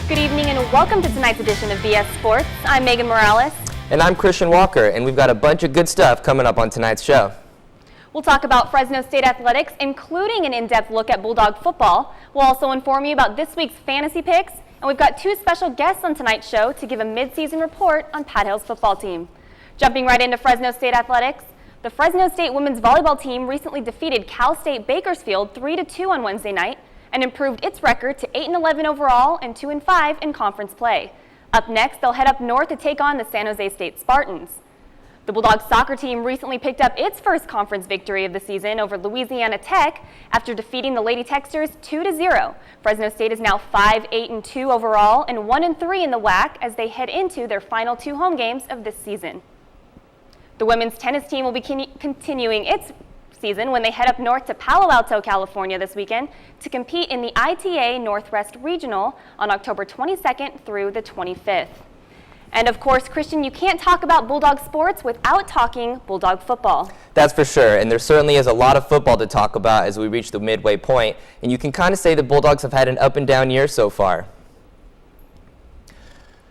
Good evening and welcome to tonight's edition of BS Sports. I'm Megan Morales. And I'm Christian Walker, and we've got a bunch of good stuff coming up on tonight's show. We'll talk about Fresno State athletics, including an in-depth look at Bulldog football. We'll also inform you about this week's fantasy picks, and we've got two special guests on tonight's show to give a mid-season report on Pat Hill's football team. Jumping right into Fresno State athletics, the Fresno State women's volleyball team recently defeated Cal State Bakersfield 3-2 on Wednesday night and improved its record to 8-11 overall and 2-5 in conference play. Up next, they'll head up north to take on the San Jose State Spartans. The Bulldogs soccer team recently picked up its first conference victory of the season over Louisiana Tech after defeating the Lady Techsters 2-0. Fresno State is now 5-8-2 overall and 1-3 in the WAC as they head into their final two home games of this season. The women's tennis team will be continuing its season when they head up north to Palo Alto, California this weekend to compete in the ITA Northwest Regional on October 22nd through the 25th. And of course, Christian, you can't talk about Bulldog sports without talking Bulldog football. That's for sure, and there certainly is a lot of football to talk about as we reach the midway point, and you can kind of say the Bulldogs have had an up and down year so far.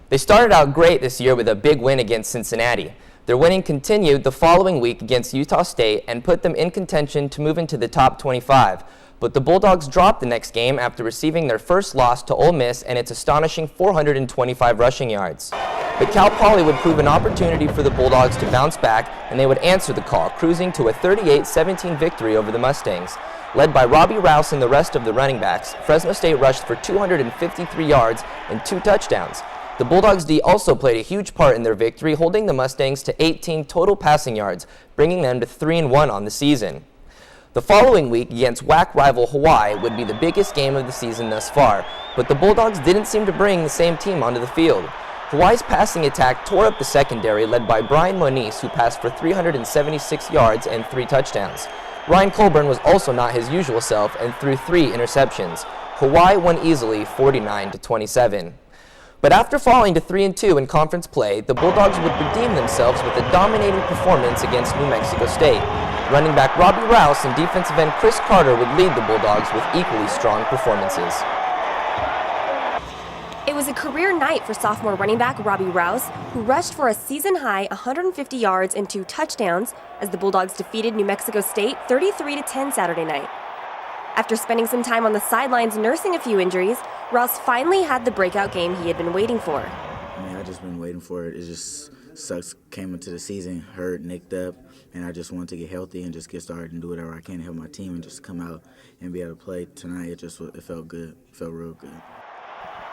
They started out great this year with a big win against Cincinnati. Their winning continued the following week against Utah State and put them in contention to move into the top 25. But the Bulldogs dropped the next game after receiving their first loss to Ole Miss and its astonishing 425 rushing yards. But Cal Poly would prove an opportunity for the Bulldogs to bounce back, and they would answer the call, cruising to a 38-17 victory over the Mustangs. Led by Robbie Rouse and the rest of the running backs, Fresno State rushed for 253 yards and 2 touchdowns. The Bulldogs D also played a huge part in their victory, holding the Mustangs to 18 total passing yards, bringing them to 3-1 on the season. The following week against WAC rival Hawaii would be the biggest game of the season thus far, but the Bulldogs didn't seem to bring the same team onto the field. Hawaii's passing attack tore up the secondary, led by Brian Moniz, who passed for 376 yards and 3 touchdowns. Ryan Colburn was also not his usual self and threw 3 interceptions. Hawaii won easily 49-27. But after falling to 3-2 in conference play, the Bulldogs would redeem themselves with a dominating performance against New Mexico State. Running back Robbie Rouse and defensive end Chris Carter would lead the Bulldogs with equally strong performances. It was a career night for sophomore running back Robbie Rouse, who rushed for a season-high 150 yards and 2 touchdowns as the Bulldogs defeated New Mexico State 33-10 Saturday night. After spending some time on the sidelines nursing a few injuries, Rouse finally had the breakout game he had been waiting for. I've just been waiting for it. It just sucks. Came into the season hurt, nicked up, and I just wanted to get healthy and just get started and do whatever I can to help my team and just come out and be able to play tonight. It felt good. It felt real good.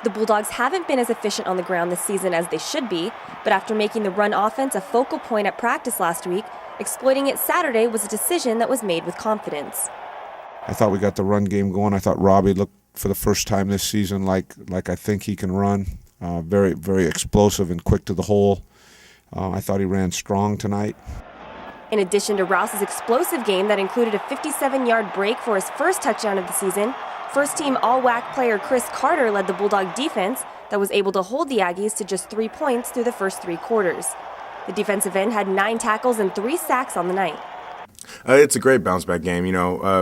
The Bulldogs haven't been as efficient on the ground this season as they should be, but after making the run offense a focal point at practice last week, exploiting it Saturday was a decision that was made with confidence. I thought we got the run game going. I thought Robbie looked for the first time this season like I think he can run. Very, very explosive and quick to the hole. I thought he ran strong tonight. In addition to Rouse's explosive game that included a 57-yard break for his first touchdown of the season, first-team All-WAC player Chris Carter led the Bulldog defense that was able to hold the Aggies to just 3 points through the first 3 quarters. The defensive end had 9 tackles and 3 sacks on the night. It's a great bounce-back game.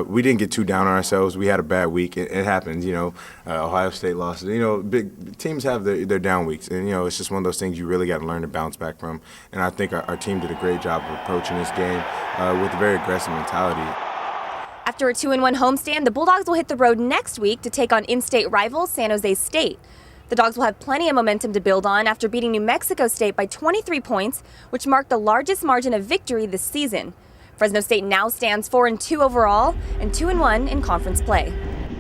We didn't get too down on ourselves. We had a bad week. It happens. Ohio State lost. Big teams have their down weeks, and it's just one of those things you really got to learn to bounce back from. And I think our team did a great job of approaching this game with a very aggressive mentality. After a 2-1 homestand, the Bulldogs will hit the road next week to take on in-state rival San Jose State. The Dogs will have plenty of momentum to build on after beating New Mexico State by 23 points, which marked the largest margin of victory this season. Fresno State now stands 4-2 overall and 2-1 in conference play.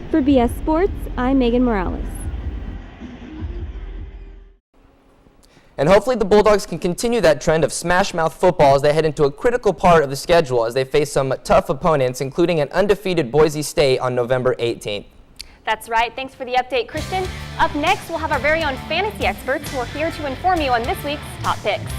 For BS Sports, I'm Megan Morales. And hopefully the Bulldogs can continue that trend of smash-mouth football as they head into a critical part of the schedule as they face some tough opponents, including an undefeated Boise State on November 18th. That's right. Thanks for the update, Christian. Up next, we'll have our very own fantasy experts who are here to inform you on this week's top picks.